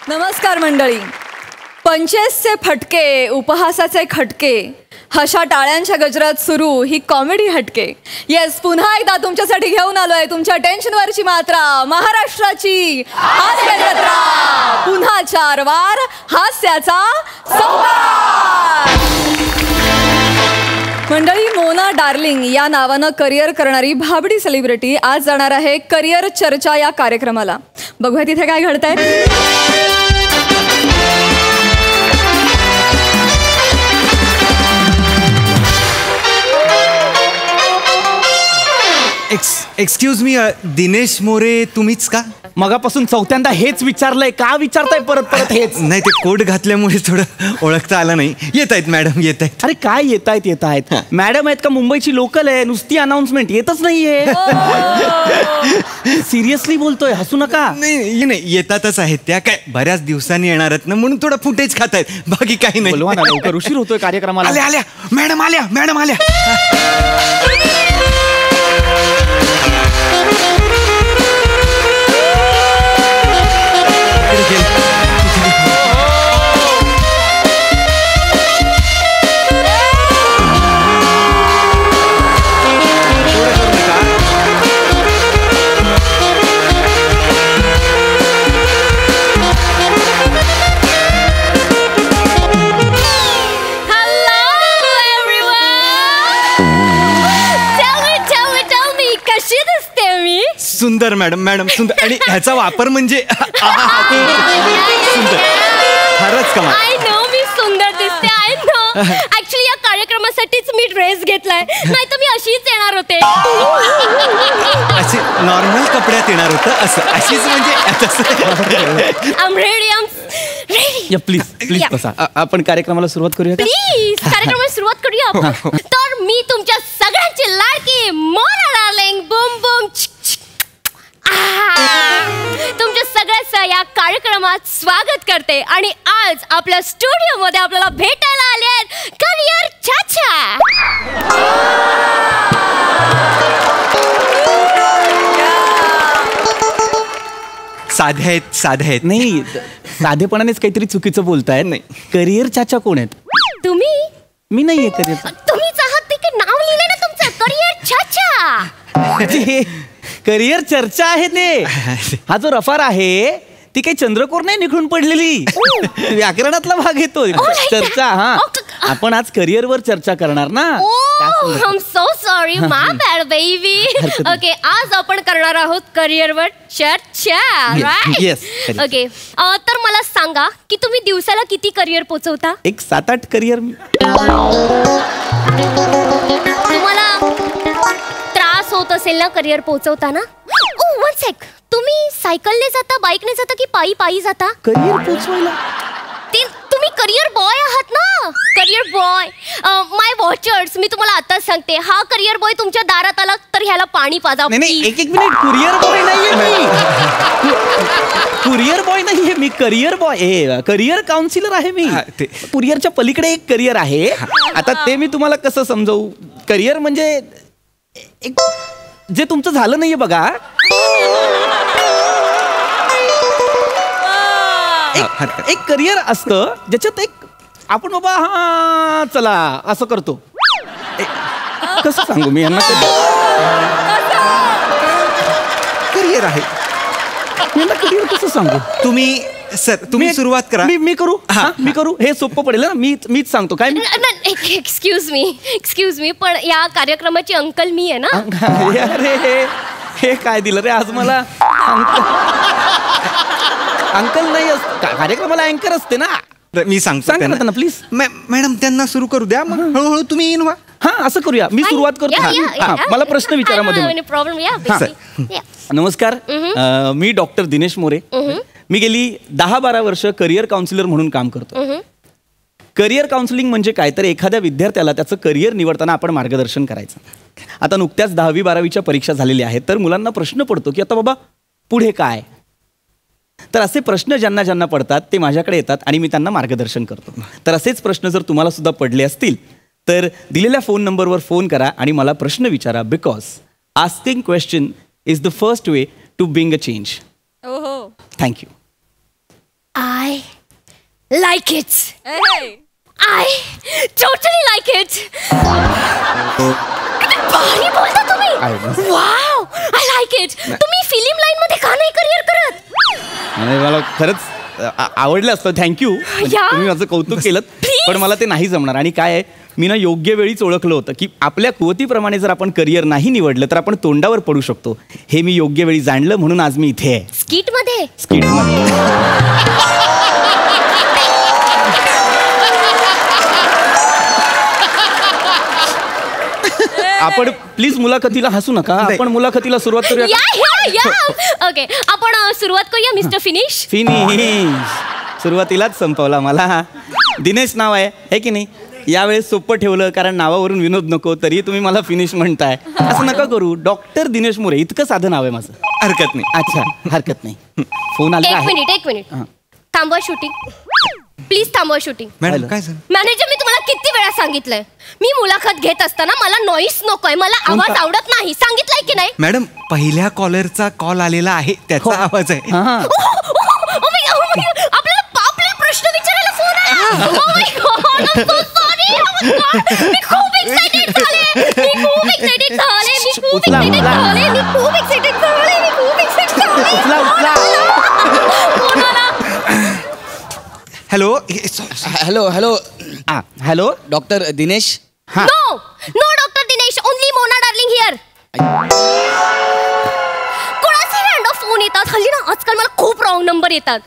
नमस्कार मंडळी. पंचेसचे फटके, उपहासाचे खटके, हशा टाळ्यांच्या गजरात सुरू ही कॉमेडी हटके. येस, पुन्हा एकदा तुमच्यासाठी घेऊन आलोय तुमच्या टेन्शनवरची मात्रा, महाराष्ट्राची हास्य जत्रा. पुन्हा 4 वार हास्याचा संवाद. मंडळी, मोना डार्लिंग या नावानं करिअर करणारी भाबडी सेलिब्रिटी आज जाणार आहे करिअर चर्चा या कार्यक्रमाला. बघूया तिथे काय घडतंय. एक्सक्यूज मी, दिनेश मोरे तुम्हीच का? मगापासून चौथ्यांदा हेच विचारलंय, का विचारताय परत परत हेच? नाही, ते कोट घातल्यामुळे थोडं ओळखता आलं नाही. येत आहेत मॅडम, येत आहेत. अरे काय येत आहेत मॅडम आहेत का? मुंबईची लोकल आहे, नुसती अनाउन्समेंट येतच नाहीये. सिरियसली बोलतोय, हसू नका. नाही, येतातच आहेत त्या. काय बऱ्याच दिवसांनी येणार आहेत ना, म्हणून थोडं फुटेज खात आहेत, बाकी काही नाही. बोलवा ना लवकर, उशीर होतोय कार्यक्रमाला. आल्या मॅडम आल्या. सुंदर मॅडम सुंदर. आणि ह्याचा वापर म्हणजे सुंदर, फारच कमाल. आय नो मी सुंदर दिसते. I know. ऍक्च्युली या कार्यक्रमासाठीच मी ड्रेस घेतलाय, नाही तर मी अशीच येणार होते. असे नॉर्मल कपड्यात येणार होतं, असं अशीच म्हणजे. आम रेडी. प्लीज बसा. आपण कार्यक्रमाला सुरुवात करूया. प्लीज कार्यक्रमाला सुरुवात करूया. तर मी तुमच्या सगळ्यांची लाडकी मोना डार्लिंग बूम बूम तुमच्या सगळ्यांचं या कार्यक्रमात स्वागत करते. आणि आज आपल्या स्टुडिओ मध्ये आपल्याला भेटायला आले आहेत करिअर चाचा. साधे आहेत. नाही, साधेपणानेच काहीतरी चुकीचं बोलतायत. नाही, करिअर चाचा कोण आहेत? तुम्ही? मी नाहीये करिअर. तुम्हीच आहात. ते नाव लिहिलंय ना तुमचं, करिअर चाचा. करिअर चर्चा आहे ते. हा जो रफार आहे ती काही चंद्रकोर नाही निघून पडलेली, व्याकरणातला भाग येतो चर्चा. हा, आपण आज करिअरवर चर्चा करणार ना. I am so sorry, my bad baby. Okay, आज आपण करणार आहोत करिअरवर चर्चा. राईट? ओके, तर मला सांगा की तुम्ही दिवसाला किती करिअर पोचवता? एक 7-8 करिअर. तुम्हाला त्रास होत असेल ना करिअर पोहोचवताना? ओ, 1 सेक. तुम्ही सायकलने जाता, बाईकने जाता की पायी जाता करिअर पोहोचवायला? तुम्ही करिअर बॉय आहात ना. करिअर बॉय, माय वॉचर्स, मी तुम्हाला आताच सांगते, हा करिअर बॉय तुमच्या दारात आला तर ह्याला पाणी पाजा. नाही, एक मिनिट. कुरिअर बॉय नाहीये मी. कुरिअर बॉय नाहीये मी, करिअर बॉय, करिअर काउन्सिलर आहे मी. कुरिअरच्या पलीकडे एक करिअर आहे. आता ते मी तुम्हाला कसं समजावू? करिअर म्हणजे एक जे तुमचं झालं नाहीये बघा. एक करिअर असतं ज्याच्यात एक आपण बाबा हा चला असं करतो. कसं सांगू मी यांना? करिअर आहे यांना, करिअर कसं सांगू? तुम्ही सुरुवात करा. मी करू. हे सोपं पडेल ना. मीच सांगतो काय. एक्सक्यूज मी, पण या कार्यक्रमाची अंकल मी आहे ना. अरे हे काय दिलं रे आज मला. अंकल नाही, कार्यक्रमाला अँकर असते ना. मी सांगतो ना प्लीज. मॅडम त्यांना सुरू करू द्या, मग हळूहळू तुम्ही येईन. हा, असं करूया. मी सुरुवात करतो. मला प्रश्न विचारामध्ये. नमस्कार, मी डॉक्टर दिनेश मोरे. मी गेली 10-12 वर्ष करिअर काउन्सिलर म्हणून काम करतो. करिअर काउन्सिलिंग म्हणजे काय तर एखाद्या विद्यार्थ्याला त्याचं करिअर निवडताना आपण मार्गदर्शन करायचं. आता नुकत्याच 10वी-12वीच्या परीक्षा झालेल्या आहेत, तर मुलांना प्रश्न पडतो की आता बाबा पुढे काय. तर असे प्रश्न ज्यांना पडतात ते माझ्याकडे येतात आणि मी त्यांना मार्गदर्शन करतो. तर असेच प्रश्न जर तुम्हाला सुद्धा पडले असतील तर दिलेल्या फोन नंबरवर फोन करा आणि मला प्रश्न विचारा. Because asking question is the first way to bring a change. ओहो, thank you. I like it. I totally like it. भारी बोलता तुम्ही. Wow, I like it. तुम्ही फिल्म लाईन मध्ये का नाही करिअर करत? मला खरंच आवडलं असतं. थँक्यू, तुम्ही माझं कौतुक केलं, पण मला ते नाही जमणार. आणि काय आहे, मी ना योग्य वेळीच ओळखलं होतं की आपल्या कुवतीप्रमाणे जर आपण करिअर नाही निवडलं तर आपण तोंडावर पडू शकतो. हे मी योग्य वेळी जाणलं, म्हणून आज मी इथे आहे. स्किट मध्ये. आपण प्लीज मुलाखतीला हसू नका. आपण मुलाखतीला सुरुवात करूया. ओके, आपण सुरुवात करूया मिस्टर फिनिश. सुरुवातीलाच संपवला मला. दिनेश नाव आहे की नाही? यावेळेस सोपं ठेवलं कारण नावावरून विनोद नको, तरी तुम्ही मला फिनिश म्हणताय. असं नका करू. डॉक्टर दिनेश मोरे इतकं साधं नाव आहे माझं. हरकत नाही. अच्छा, हरकत नाही. फोन आला. एक मिनिट थांबवा शूटिंग. प्लीज थांबवा शूटिंग. मॅडम काय झालं? मॅनेजर, मी तुम्हाला किती वेळा सांगितलंय, मी मुलाखत घेत असताना मला नॉईस नकोय, मला आवाज आवडत नाही. सांगितलंय की नाही? मॅडम, पहिल्या कॉलरचा कॉल आलेला आहे, त्याचा आवाज आहे. आपल्याला प्रश्न विचारायला फोन आहे. Oh my God, I'm so sorry. मी खूप एक्साइटेड झाले. Hello hello doctor Dinesh. No doctor Dinesh, only Mona darling here. कोणाचे रँडम फोन येतात हल्ली ना. आजकाल मला खूप रॉंग नंबर येतात.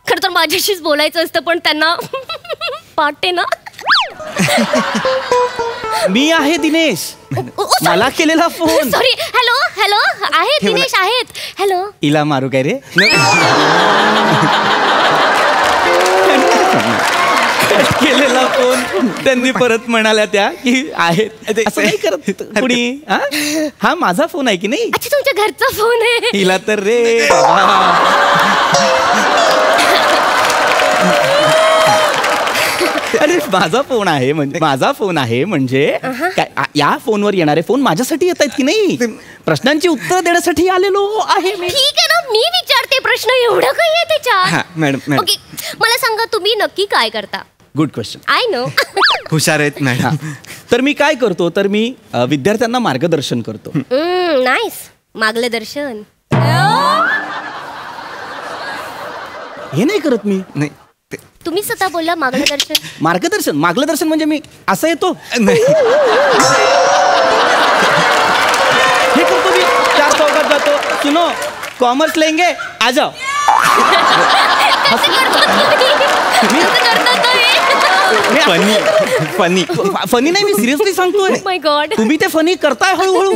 खरं तर माझ्याशीच बोलायचं असतं, पण त्यांना पाटे ना. मी आहे दिनेश. मला केलेला फोन. सॉरी. हॅलो आहेत दिनेश आहेत. हॅलो. इला मारू काय रे? केलेला फोन त्यांनी परत म्हणाल्या त्या की आहेत. असं नाही करत कुणी. हा माझा फोन आहे की नाही? अच्छा, तुमच्या घरचा फोन आहे. हिला तर रे अरे माझा फोन आहे म्हणजे काय, या फोनवर येणारे फोन माझ्यासाठी येत आहेत की नाही? प्रश्नांची उत्तर देण्यासाठी आलेलो आहे मी. ठीक आहे ना, मी विचारते प्रश्न. एवढं काही आहे त्याच्यात? मॅडम. ओके, मला सांगा तुम्ही नक्की काय करता? Good question. I know. हुशार आहेत मॅडम. तर मी काय करतो, तर मी विद्यार्थ्यांना मार्गदर्शन करतो. नाईस. मार्गदर्शन हे नाही करत मी. नाही, तुम्ही स्वतः बोलला मार्गदर्शन म्हणजे मी असं येतो. नाही. हे करतो मी. 4 चौकात जातो. सुनो, कॉमर्स लेंगे आ जाओ. फनी नाही, मी सिरियसली सांगतोय. माय गॉड, तुम्ही ते फनी करताय हळूहळू.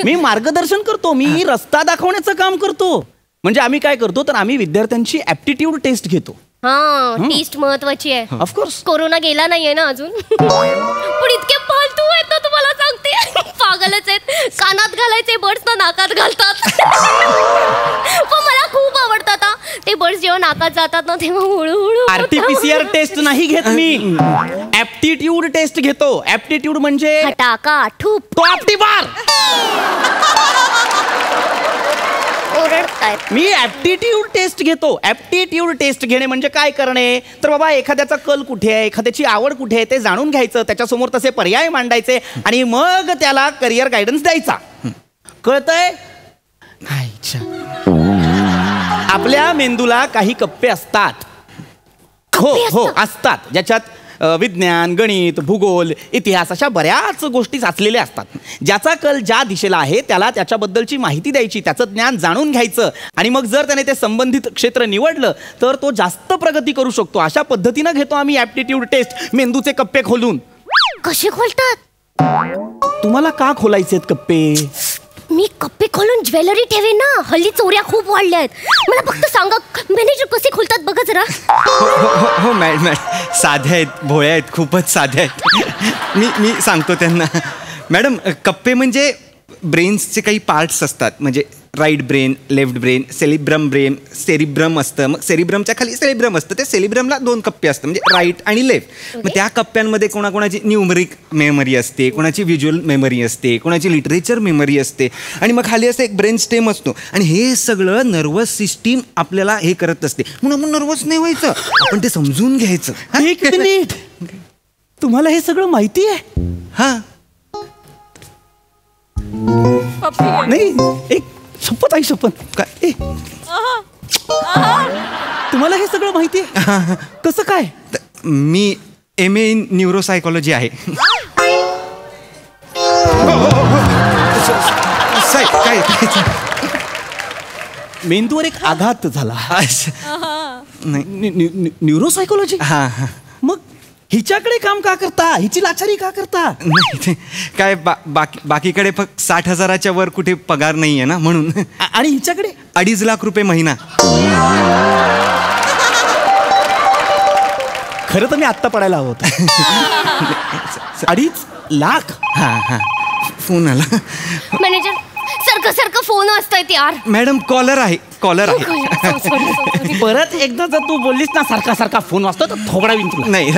मी मार्गदर्शन करतो. मी रस्ता दाखवण्याचं काम करतो. म्हणजे आम्ही काय करतो, तर आम्ही विद्यार्थ्यांची ऍप्टिट्यूड टेस्ट घेतो. टेस्ट महत्वाची आहे. ऑफकोर्स. कोरोना गेला नाहीये ना अजून. पण इतके फालतू आहेत ना, तुम्हाला सांगते. पागलच आहेत. कानात घालायचे बर्ड्स ना नाकात घालतात. पण मला खूप आवडतात ते बर्ड्स. जेव्हा नाकात जातात ना तेव्हा हळूहळू. आरटीपीसीआर टेस्ट नाही घेत मी, ऍप्टिट्यूड टेस्ट घेतो. ऍप्टिट्यूड म्हणजे टाका ठूप. तो आपटी बार. मी ऍप्टिट्यूड टेस्ट घेतो. ऍप्टिट्यूड टेस्ट घेणे म्हणजे काय करणे, तर बाबा एखाद्याचा कल कुठे आहे, एखाद्याची आवड कुठे आहे ते जाणून घ्यायचं, त्याच्यासमोर तसे पर्याय मांडायचे आणि मग त्याला करिअर गायडन्स द्यायचा. कळतंय? आपल्या मेंदूला काही कप्पे असतात. हो असतात, ज्याच्यात विज्ञान, गणित, भूगोल, इतिहास अशा बऱ्याच गोष्टी साचलेल्या असतात. ज्याचा कल ज्या दिशेला आहे त्याला त्याच्याबद्दलची माहिती द्यायची, त्याचं ज्ञान जाणून घ्यायचं आणि मग जर त्याने ते संबंधित क्षेत्र निवडलं तर तो जास्त प्रगती करू शकतो. अशा पद्धतीनं घेतो आम्ही ऍप्टिट्यूड टेस्ट. मेंदूचे कप्पे खोलून. कसे खोलतात? तुम्हाला का खोलायचे कप्पे? मी कप्पे खोलून ज्वेलरी ठेवेन ना. हल्ली चोऱ्या खूप वाढल्या आहेत. मला फक्त सांगा मॅनेजर कसे खोलतात बघा जरा. हो मॅडम, साध्या आहेत, भोळ्या आहेत, खूपच साध्या आहेत. मी सांगतो त्यांना. मॅडम, कप्पे म्हणजे ब्रेन्सचे काही पार्ट्स असतात. म्हणजे right brain, left brain, cerebrum असतं. मग सेरिब्रमच्या खाली सेरिब्रम असतं. ते सेरिब्रमला 2 कप्पे असतात, म्हणजे राईट आणि लेफ्ट. मग त्या कप्प्यांमध्ये कोणाकोणाची न्यूमरिक मेमरी असते, कोणाची व्हिज्युअल मेमरी असते, कोणाची लिटरेचर मेमरी असते, आणि मग खाली असं एक ब्रेन स्टेम असतो. आणि हे सगळं नर्वस सिस्टीम आपल्याला हे करत असते. म्हणून आपण नर्वस नाही व्हायचं, आपण ते समजून घ्यायचं. एक मिनिट, तुम्हाला हे सगळं माहिती आहे? हा नाही, एक शपथ आई शपथ. काय तुम्हाला हे सगळं माहिती आहे? कसं काय? मी MA इन न्यूरोसायकॉलॉजी आहे. काय मेंदूवर एक आघात झाला. न्यूरोसायकॉलॉजी? हा हा. मग हिच्याकडे काम का करता? हिची लाचारी का करता? नाही काय बाकीकडे फक्त 60,000च्या वर कुठे पगार नाहीये ना, म्हणून. आणि हिच्याकडे 2.5 लाख रुपये महिना. खरं तर मी आत्ता पडायला हवं होतं. 2.5 लाख? हा हा. फोन आला. मॅनेजर, सारखं फोन वाजतायत यार. मॅडम कॉलर आहे. परत एकदा जर तू बोललीस ना सारखा फोन वाजतो तर थोबडावीन तुला. नाही,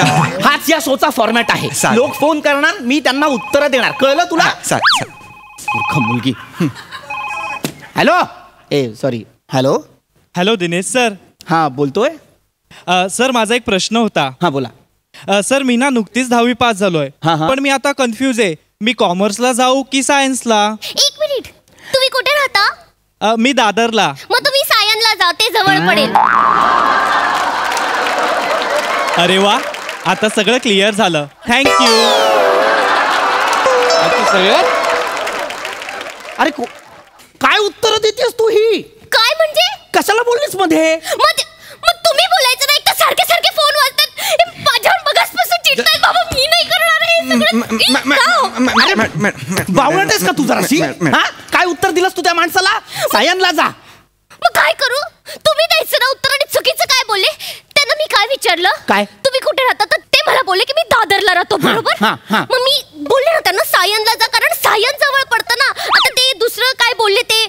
हाच या शोचा फॉर्मॅट आहे. लोक फोन करणार, मी त्यांना उत्तर देणार. कळलं तुला? मूर्ख मुलगी. Hello, sorry. Hello Dinesh sir. हा, बोलतोय. सर, माझा एक प्रश्न होता. हा, बोला. सर, मी ना नुकतीच 10वी पास झालोय. पण मी आता कन्फ्यूज आहे, मी कॉमर्सला जाऊ की सायन्सला. एक मिनिट, तुम्ही कुठे राहता? मी दादरला. मग तुम्ही सायनला जा, ते जवळ पडेल. अरे वा, आता सगळं क्लिअर झालं. थँक्यू. अरे काय उत्तर देतेस तू ही? काय म्हणजे? कशाला बोललीस मध्ये? मग तुम्ही बोलायचं नाही का? सारखे फोन वाजतात. माझ्यावर बघासपासून चिडताय. बाबा, मी नाही करणार हे. बावळटेस का तू जराशी? काय उत्तर दिलंस तू त्या माणसाला? सायनला जा. मग काय करू? तुम्ही द्यायचं ना उत्तर, आणि चुकीचं काय बोलले? त्यांना मी काय विचारलं? काय? तुम्ही कुठे राहता? तर ते मला बोलले की मी दादरला राहतो. बरोबर. मग मी बोलले ना त्यांना सायनला जा, कारण सायन जवळ पडतं ना. आता ते दुसरं काय बोलले ते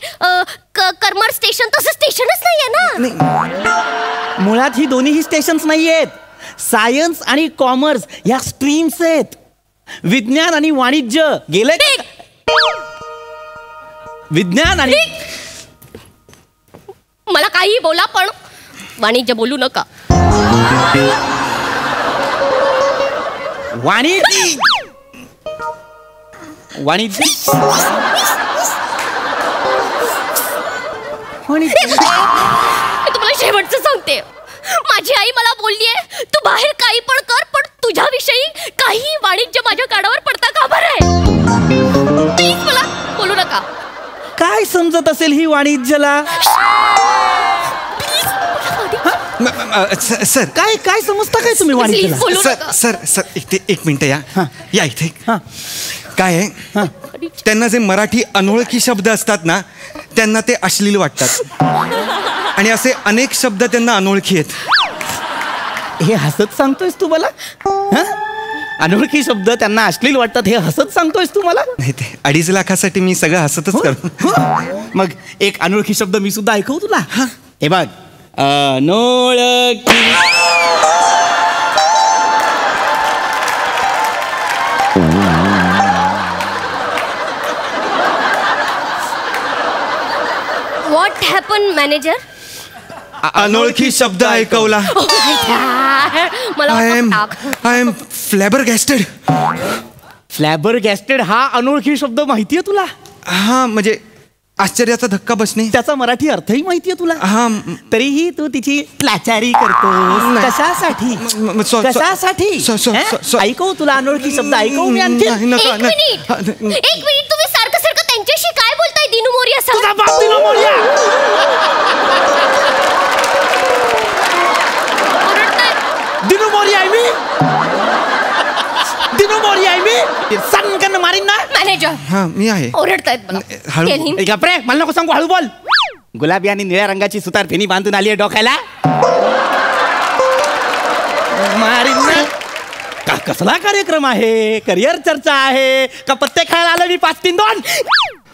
करमर स्टेशन, तसं स्टेशनच नाहीये ना. मुळात ही दोन्ही स्टेशन्स नाही आहेत. सायन्स आणि कॉमर्स ह्या स्ट्रीम्स आहेत. विज्ञान आणि वाणिज्य गेले. विज्ञान आणि मला काही बोला, पण वाणिज्य बोलू नका. वाणिज्य मी तुम्हाला शेवटचं सांगते. माझी आई मला बोललीये, तू बाहेर काही पण कर, पण तुझ्याविषयी काही वाणिज्य माझ्या कानावर पडता कामा नये. प्लीज मला बोलू नका. काय समजत असेल ही वाणिज्यला? सर काय समजता काय तुम्ही वाणिज्यला? सर इथे 1 मिनिट या इथे. काय आहे, त्यांना जे मराठी अनोळखी शब्द असतात ना, त्यांना ते अश्लील वाटतात. आणि असे अनेक शब्द त्यांना अनोळखी आहेत. हे हसत सांगतोयस तू मला? अनोळखी शब्द त्यांना अश्लील वाटतात, हे हसत सांगतोयस तू मला? नाही, ते 2.5 लाखासाठी मी सगळं हसतच करतो. मग एक अनोळखी शब्द मी सुद्धा ऐकवू तुला. हे बघ, अनोळखी. What happen manager? अनोळखी शब्द ऐकवला. मला आय एम फ्लॅबरगॅस्टेड. फ्लॅबरगॅस्टेड हा अनोळखी शब्द माहितीये तुला? हा, म्हणजे आश्चर्याचा धक्का बसणे. त्याचा मराठी अर्थही माहितीये तुला? हा. तरीही तू तिची लाचारी करतोस. कशासाठी? कशासाठी? ऐकव तुला अनोळखी शब्द ऐकव मी आणखी. एक मिनिट, तुम्ही सारखं त्यांच्याशी काय बोलताय? दिनू मोरिया सर. तुझा बाप दिनू मोरिया. दिनू मोरिया आहे मी. दिनू मोरिया आहे मी. सांगन मारीन ना. मॅनेजर. हा, मी आहे. ओरडतायत मला. गप्रे, मला नको सांगू, हळू बोल. गुलाबी आणि निळ्या रंगाची सुतार फेनी बांधून आली आहे डोक्याला. मारीन ना. का कसला कार्यक्रम आहे? करिअर चर्चा आहे का? पत्ते खेळायला आलं मी 5-3-2?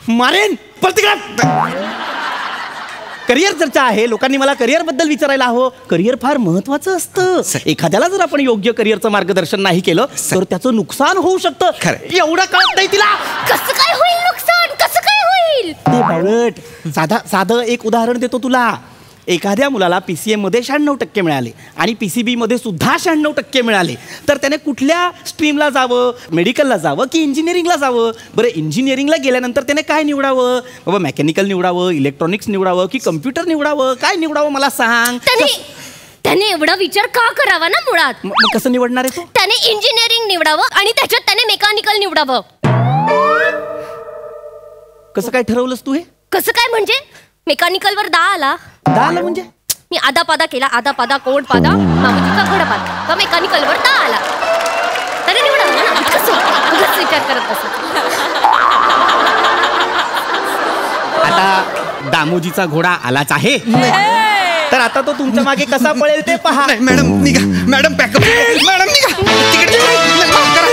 मारेन. प्रतिक्रिया करिअर चर्चा आहे. लोकांनी मला करिअर बद्दल विचारायला हवं. करिअर फार महत्वाचं असतं. एखाद्याला जर आपण योग्य करिअरचं मार्गदर्शन नाही केलं तर त्याचं नुकसान होऊ शकतं. एवढं कळत नाही तिला. कसं काय होईल नुकसान? कसं काय होईल? ते बाळट, साधं एक उदाहरण देतो तुला. एखाद्या मुलाला PCM मध्ये 96% मिळाले आणि PCB मध्ये सुद्धा 96% मिळाले, तर त्याने कुठल्या स्ट्रीमला जावं? मेडिकलला जावं की इंजिनिअरिंगला जावं? बरं, इंजिनिअरिंगला गेल्यानंतर त्याने काय निवडावं? बाबा मेकॅनिकल निवडावं, इलेक्ट्रॉनिक्स निवडावं की कम्प्युटर निवडावं? काय निवडावं मला सांग. त्याने एवढा विचार का करावा ना मुळात? मग कसं निवडणार आहे तो? त्याने इंजिनिअरिंग निवडावं आणि त्याच्यात त्याने मेकॅनिकल निवडावं. कसं काय ठरवलंस तू हे? कसं काय म्हणजे? मेकॅनिकलवर 10 आला. 10 आला म्हणजे? मी आदा पादा केला. आदा पादा कोण पादा मामाजीचा घडपात का मेकॅनिकलवर 10 आला. त्याने निवडावं ना. कसं विचार करत बस. आता दामोजीचा घोडा आलाच आहे, तर आता तो तुमच्या मागे कसा पळेल ते पहा. मॅडम निघा. Madam pack up. मॅडम निघा. माफ करा.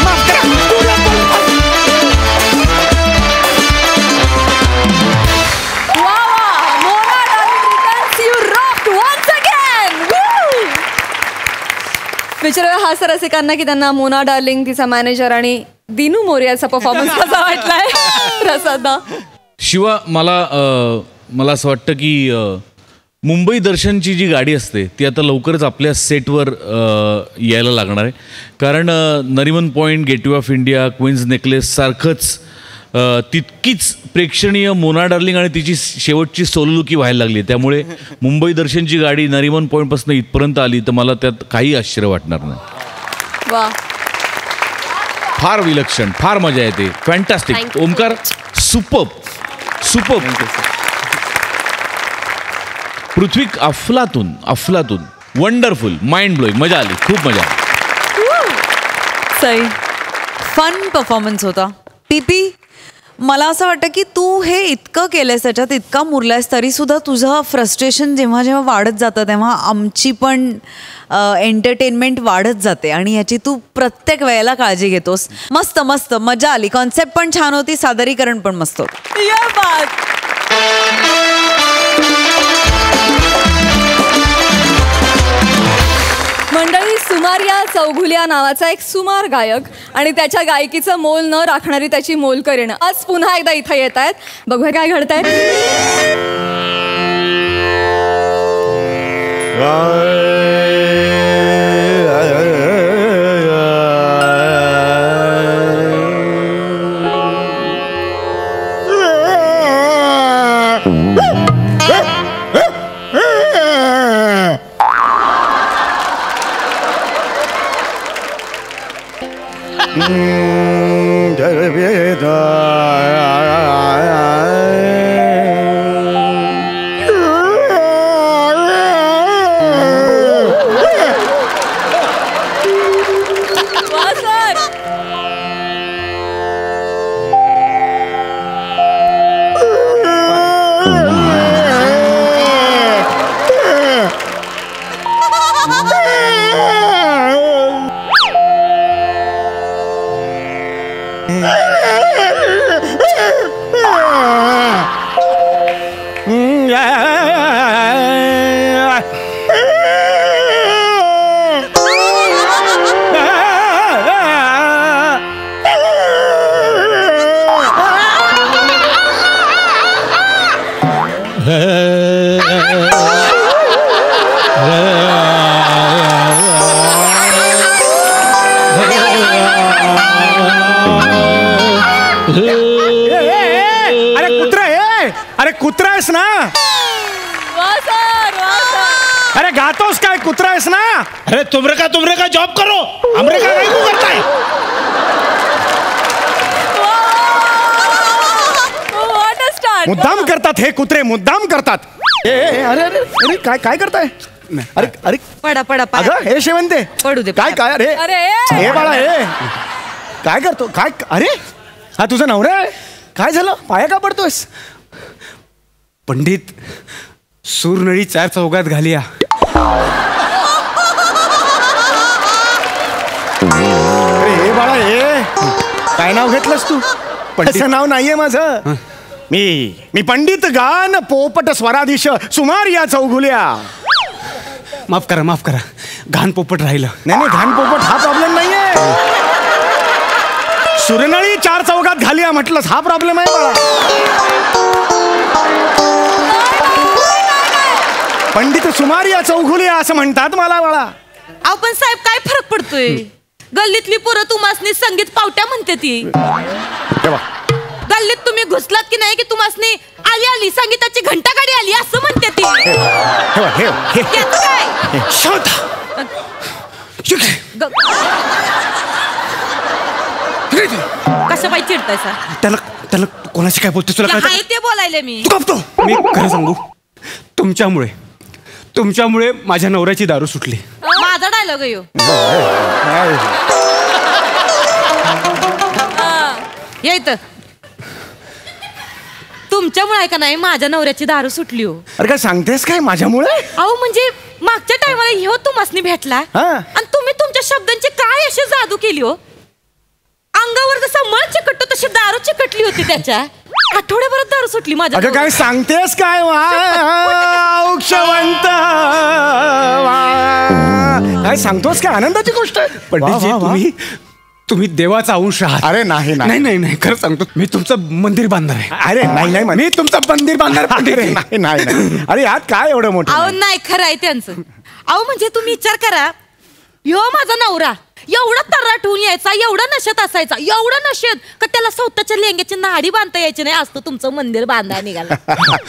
माफ करा. विचारूया हास्य रसिकांना की त्यांना मोना डार्लिंग, तिचा मॅनेजर आणि दिनू मोरियाचा परफॉर्मन्स कसा वाटलाय. प्रसादा. शिवा, मला असं वाटतं की मुंबई दर्शनची जी गाडी असते ती आता लवकरच आपल्या सेटवर यायला लागणार आहे. कारण Nariman Point, Gateway of India, Queen's Necklace सारखंच तितकीच प्रेक्षणीय मोना डार्लिंग आणि तिची शेवटची सोलोलुकी व्हायला लागली. त्यामुळे मुंबई दर्शनची गाडी नरिमन पॉईंटपासून इथपर्यंत आली तर मला त्यात काही आश्चर्य वाटणार नाही. वा, फार विलक्षण, फार मजा येते. फॅन्टॅस्टिक. ओमकार, सुपर्ब. पृथ्वी, अफलातून वंडरफुल, माइंड ब्लोईंग. मजा आली, खूप मजा आली. सई, फन परफॉर्मन्स होता. पीपी, मला असं वाटतं की तू हे इतकं केलंयस, त्याच्यात इतका मुरलायस, तरी सुद्धा तुझं फ्रस्ट्रेशन जेव्हा जेव्हा वाढत जातं तेव्हा आमची पण एंटरटेनमेंट वाढत जाते आणि याची तू प्रत्येक वेळेला काळजी घेतोस. मस्त मस्त मजा आली. कॉन्सेप्ट पण छान होती, सादरीकरण पण मस्त होतं. या बात. मंडळी, सुमार या चौघुल्या नावाचा एक सुमार गायक आणि त्याच्या गायकीचं मोल न राखणारी त्याची मोलकरीण आज पुन्हा एकदा इथं येत आहेत. बघूया काय घडतंय. अरे कुत्रा आहेस ना? अरे गातोस काय? कुत्रा आहेस ना? अरे तुमरे का जॉब करो, हमरे का नहीं करता है? मुद्दाम करतात हे कुत्रे, मुद्दाम करतात. अरे अरे अरे काय करताय? अरे अरे पडा पडा अगं हे शेवंते पडू दे. काय काय? अरे हे बाळा हे काय करतो? काय? अरे हा तुझा नवरा आहे? काय झालं? पाया का पडतोयस? पंडित, सूरनळी 4 चौघात घालिया. अरे हे बाळा हे काय नाव घेतलंस तू? पंडितचं नाव नाहीये माझं. मी पंडित गान पोपट स्वराधीश सुमार या चौगुल्या. माफ करा घाण पोपट राहिलं. नाही घाण पोपट हा प्रॉब्लेम नाहीये. सुरनळी 4 चौघात घालिया म्हटलंस हा प्रॉब्लेम आहे बाळा. पंडित सुमार या चौगुल्या असं म्हणतात मला बाळा. आपण साहेब काय फरक पडतोय. गल्लीतली पोरं तुम्हासनी संगीत पावट्या म्हणते ती. गल्लीत तुम्ही घुसलात की नाही की तुम्हासनी आली संगीताची घंटागाडी आली असं म्हणते ती. काय शांत. कसं पाहिजे चिडतायसा. त्याला कोणाशी काय बोलतो तुला काय ते बोलायले मी. मी खरं सांगू तुमच्यामुळे माझ्या नवऱ्याची दारू सुटली. माझा डायलॉग आहे येत. तुमच्यामुळे आहे का नाही माझ्या नवऱ्याची दारू सुटली हो. अरे काय सांगतेस काय माझ्यामुळे. अहो म्हणजे मागच्या टायमाला ह्यो तुम्हासनी भेटला आणि तुम्ही तुमच्या शब्दांची काय अशी जादू केली हो. अंगावर जसा मळ चिकटतो तशी दारू चिकटली होती त्याच्या. आठवड्याभरात दारू सुटली माझ्या. अगं काय सांगतेस काय औक्षवंत काय सांगतोस काय आनंदाची गोष्ट आहे. पंडितजी तुम्ही देवाचा अंश आहात. अरे नाही खरं सांगतो मी तुमचं मंदिर बांधणार आहे. अरे नाही मी तुमचं मंदिर बांधणार. नाही अरे यात काय एवढं मोठं. अहो नाही खरं आहे त्यांचं. अहो म्हणजे तुम्ही विचार करा ह्यो माझा नवरा एवढा तर्राट होऊन यायचा एवढा नशेत असायचा एवढा नशेत का त्याला स्वतःच्या लेंग्याची नाडी बांधता यायची नाही असतं तुमचं मंदिर बांधायला निघाला.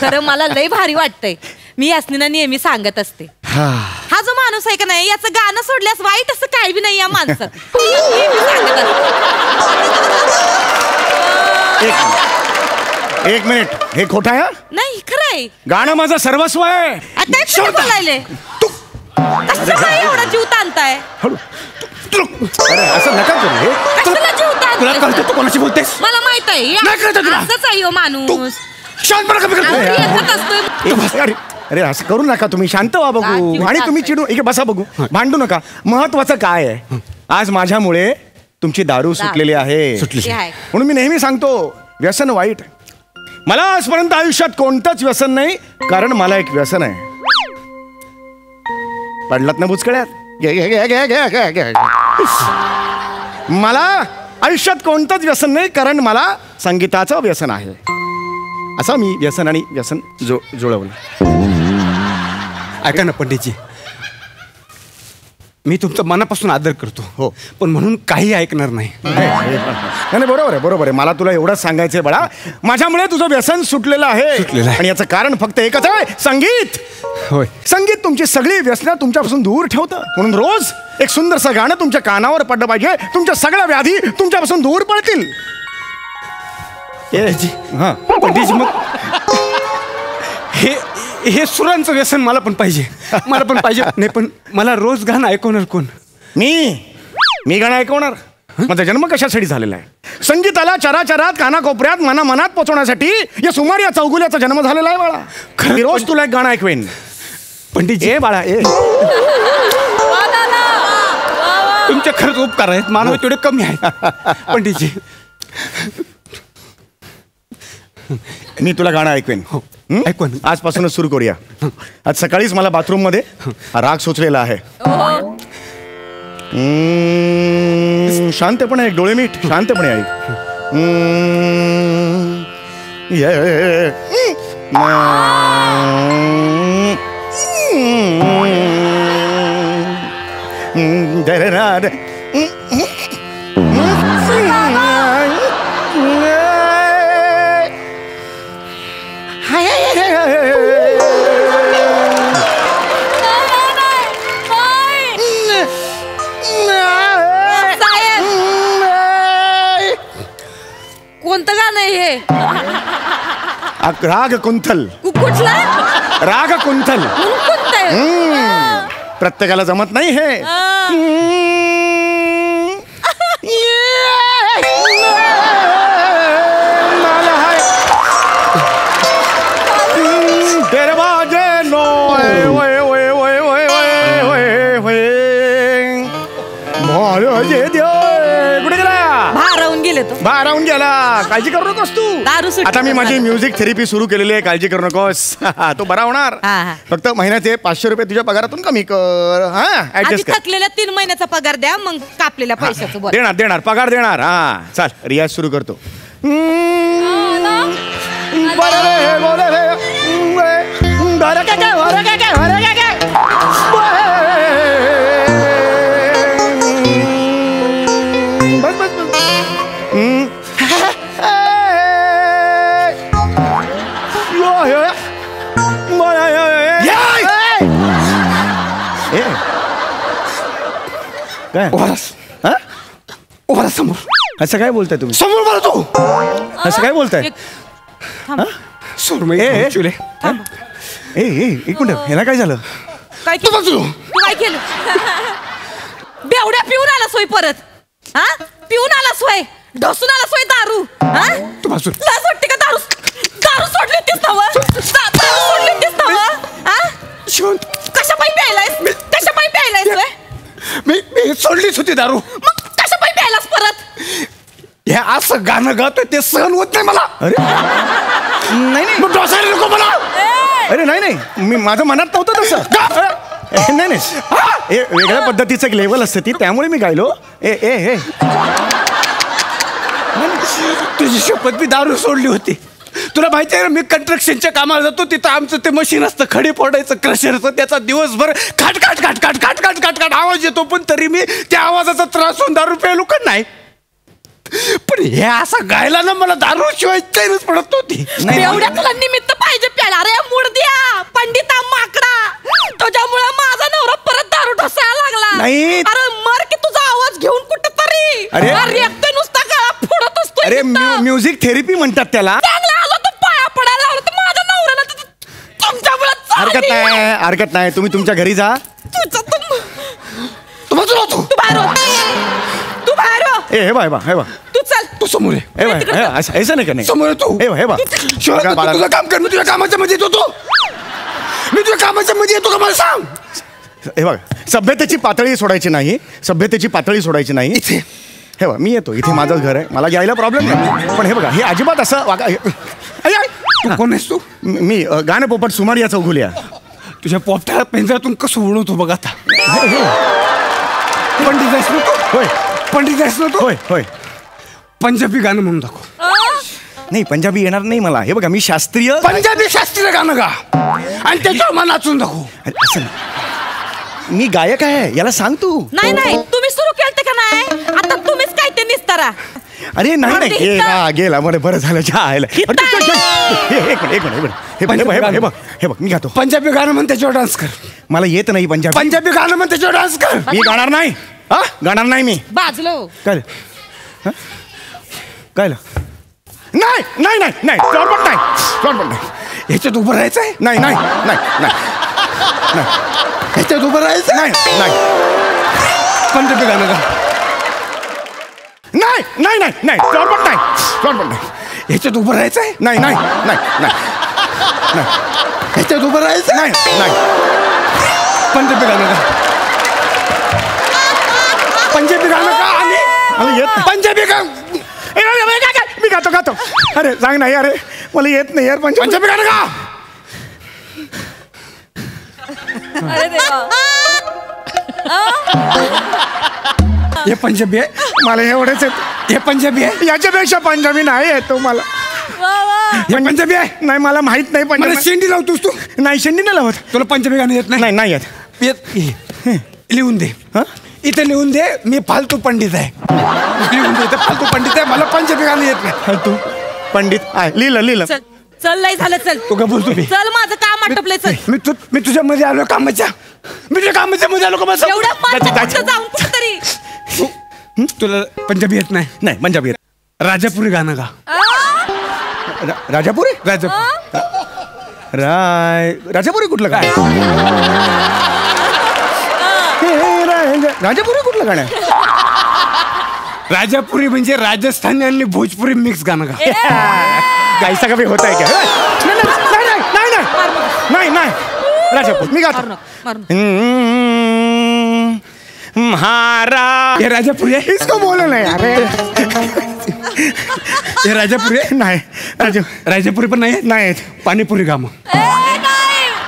खरं मला लय भारी वाटतंय. मी यासनीना नेहमी सांगत असते हा जो माणूस आहे का नाही याचं गाणं सोडल्यास वाईट असं काही बी नाही या माणसात. एक मिनिट हे खोटं आहे. नाही खरं आहे. गाणं माझं सर्वस्व आहे. आता बोलायले एवढा जीव ताणताय. अरे असं नका करू. तुला कळतं तू कोणाशी बोलतेस. मला माहित आहे असंच आहे हो माणूस. अरे असं करू नका तुम्ही. शांत व्हा बघू. आणि तुम्ही चिडू इकडे बसा बघू. भांडू नका. महत्वाचं काय आहे आज माझ्यामुळे तुमची दारू सुटलेली आहे. म्हणून मी नेहमी सांगतो व्यसन वाईट. मला आजपर्यंत आयुष्यात कोणतंच व्यसन नाही कारण मला एक व्यसन आहे. पडलात ना बुचकळ्यात. मला आयुष्यात कोणतंच व्यसन नाही कारण मला संगीताचं व्यसन आहे. असं मी व्यसन आणि व्यसन जुळवलं. ऐका ना पंडितजी मी तुमचा मनापासून आदर करतो हो पण म्हणून काही ऐकणार नाही. बरोबर आहे. मला तुला एवढंच सांगायचंय बाळा माझ्यामुळे तुझं व्यसन सुटलेलं आहे आणि याचं कारण फक्त एकच आहे संगीत. होय संगीत तुमची सगळी व्यसनं तुमच्यापासून दूर ठेवतं. म्हणून रोज एक सुंदरसं गाणं तुमच्या कानावर पडलं पाहिजे. तुमच्या सगळ्या व्याधी तुमच्यापासून दूर पडतील. पंडितजी मग हे सुरांचं व्यसन मला पण पाहिजे. नाही पण मला रोज गाणं ऐकवणार कोण. मी गाणं ऐकवणार. माझा जन्म कशासाठी झालेला आहे. संगीताला चराचरात कानाकोपऱ्यात मनात पोचवण्यासाठी या सुमार या चौगुल्याचा जन्म झालेला आहे बाळा. मी रोज तुला एक गाणं ऐकवेन. पंडितजी बाळा तुमचे खरंच उपकार आहेत. मानव तेवढे कमी आहेत पंडितजी. मी तुला गाणं ऐकवेन. ऐकून आजपासूनच सुरू करूया. आज सकाळीच मला बाथरूम मध्ये राग सुचलेला आहे. शांतपणे ऐक. डोळे मीठ. शांतपणे ऐक. कोणतं गाणं आहे हे. राग कुंथल. कुठला राग कुंथल. प्रत्येकाला जमत नाही हे. दरवाजे नो कुठे गेला. भारावून गेले गेले तो बा राहून गेला. काळजी करू नकोस तू. दारू सुटली. आता मी माझी म्युझिक थेरपी सुरू केलेली आहे. काळजी करू नकोस. तो बरा होणार. फक्त महिन्याचे 500 रुपये तुझ्या पगारातून कमी कर. हा ऍडजस्ट कर. थकलेल्या 3 महिन्याचा पगार द्या, मग कापलेल्या पैशाचं बोल. देणार पगार देणार. हा चल रियाज सुरू करतो. काय समोर असं काय बोलताय तुम्ही? समोर बोला तू. असं काय बोलताय? सोड एक मिनिट, ह्याला काय झालं? काय केलं तू? काय केलं? बेवड्या पिऊन आला सोय परत. हा पिऊन आला सोय, ढोसून आला सोय दारू. हा तू बसून लाज वाटते का? दारू सोडली होतीस ना? दारू सोडली होतीस ना? हा कशापायी प्यायलायस सोय? मी सोडलीच होती दारू. मग कशापायी प्यायलास परत? हे असं गाणं गात ते सहन होत नाही मला. अरे नाही मग डोसायला नको मला. अरे नाही मी माझं मनात नव्हतं तसं. नाही वेगळ्या पद्धतीचं एक लेवल असतं ती, त्यामुळे मी गायलो. तुझी शपथ मी दारू सोडली होती. तुला माहिती आहे मी कंस्ट्रक्शनच्या कामाला जातो, तिथं आमचं ते मशीन असतं खडे फोडायचं क्रशरचं. त्याचा दिवसभर खाट खाट खाट खाट खाट खाट खाट खाट आवाज येतो, पण तरी मी त्या आवाजाचा त्रास होऊन दारू प्यायलो का नाही. पण हे असं गायला ना मला दारू शिवाय चैनच पडत नव्हती. एवढ्या तुला निमित्त पाहिजे प्यायला. अरे मुर्द्या पंडिता माकडा, तुझ्यामुळे माझा नवरा परत दारू ढोसायला लागला. नाही. अरे मर की तुझा आवाज घेऊन कुठे तरी. अरे एकटे नुसता गळा फोडत असतो. अरे म्युझिक थेरपी म्हणतात त्याला. चांगला आलो तर पाया पडायला आलो तर माझ्या नवऱ्याला तुमच्यामुळे हरकत नाही. तुम्ही तुमच्या घरी जा. तू बाहेर हे बा तू चल. तू समोर आहे. ऐसा नाही का? नाही समोर तू. हे बा तुझं काम कर. मी तुझ्या कामाच्या मध्ये येतो. मी तुझ्या कामाच्या मध्ये येतो का मला सांग. हे बघा, सभ्यतेची पातळी सोडायची नाही. इथे हे बघा, मी येतो. इथे माझंच घर आहे, मला यायला प्रॉब्लेम नाही. पण हे बघा, हे अजिबात असं तू कोण आहेस तू? मी गाणं पोपट सुमारिया चौगुलिया. तुझ्या पोपट्याला पेंजरातून कसं उडवतो बघ आता. पंडित आहेस ना तू? होय. पंडित आहेस ना तू? होय. पंजाबी गाणं म्हणून दाखव. नाही पंजाबी येणार नाही मला. हे बघा, मी शास्त्रीय गाणं गा आणि त्याच्यावर मला नाचून दाखव. असं मी गायक आहे, याला सांग तू. नाही तुम्ही सुरू केलं का नाही? आता तुम्हीच काय ते निस्तारा. अरे नाही गेला बरं झालं. एक मिनिट. हे बघ मी गातो. पंजाबी गाणं म्हण, त्याच्यावर डान्स कर. मला येत नाही पंजाबी गाणं म्हण, त्याच्यावर डान्स कर. मी गाणार नाही मी. बाजलो काय नाही फ्लॉट नाही. ह्याच्यात उभं राहायचंय. नाही ह्याच्यात उभं राहायचं. नाही पंजाबी गाणं गा. नाही फ्लॉट नाही. ह्याच्यात उभं राहायचंय. नाही ह्याच्यात उभं राहायचं. नाही पंजाबी गाणं गा. पंजाबी गाणं गा. आणि पंजाबी गा. मी गातो. अरे सांग नाही. अरे मला येत नाही यार पंजाबी गाणं गा. अरे देवा. हे पंजाबी आहे. मला एवढेच हे पंजाबी आहे. याच्यापेक्षा पंजाबी नाही येतो मला. हे पंजाबी आहे. नाही मला माहित नाही. मला शेंडी लावतोस तू? नाही शेंडी नाही लावत. तुला पंजाबी गाणं येत नाही? नाही येत. लिहून दे. इथे लिहून दे, मी फालतू पंडित आहे. लिहून दे, इथे फालतू पंडित आहे. मला पंजाबी गाणं येत नाही. फालतू पंडित आहे. लिहिलं. चल लय झालं. चल तू का बोलतो? चल माझं काम आटपलंय. चल मी तुझ्या मध्ये आलो कामाच्या. मी तुझ्या कामाच्या मध्ये आलो का? जाऊन कुठेतरी. तुला पंजाबी येत नाही? नाही पंजाबी येत. राजापुरी गाणं गा. राजापुरी कुठलं काय? राजापुरी कुठलं गाणं? राजापुरी म्हणजे राजस्थानी आणि भोजपुरी मिक्स गाणं गा. गायचा कमी होत आहे का? नाही राजापूर मी गातो. महाराज हे राजापुरी आहे. इसको बोलो नाही. अरे हे राजापुरी आहे. नाही राजापुरी पण नाही. पाणीपुरी गा मग.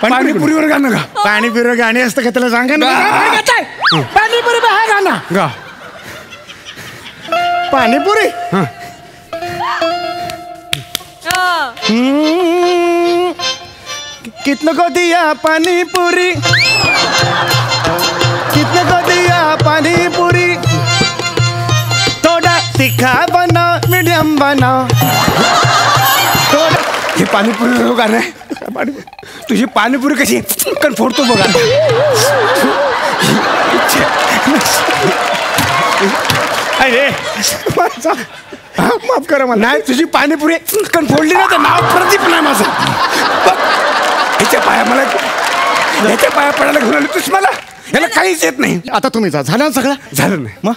पाणीपुरीवर गाणं गा. पाणीपुरीवर गाणी असतं का त्याला सांगा ना. पाणीपुरी हा गाणं गा. पाणीपुरी कितने को दिया पानीपुरी, कितने को दिया पानीपुरी, थोड़ा तीखा बना मीडियम बना. थोड़ा हे पाणीपुरी गाणं आहे. तुझी पाणीपुरी कशी कण फोडतो बघा. अरे माफ करा मला. नाही तुझी पाणीपुरी कण फोडली ना तर नाव प्रदीप नाही माझं. ह्याच्या पाया मला ह्याच्या पाया पडायला घेऊन आली तुझ. मला याला काहीच येत नाही. आता तुम्ही जा. झालं सगळं. झालं नाही मग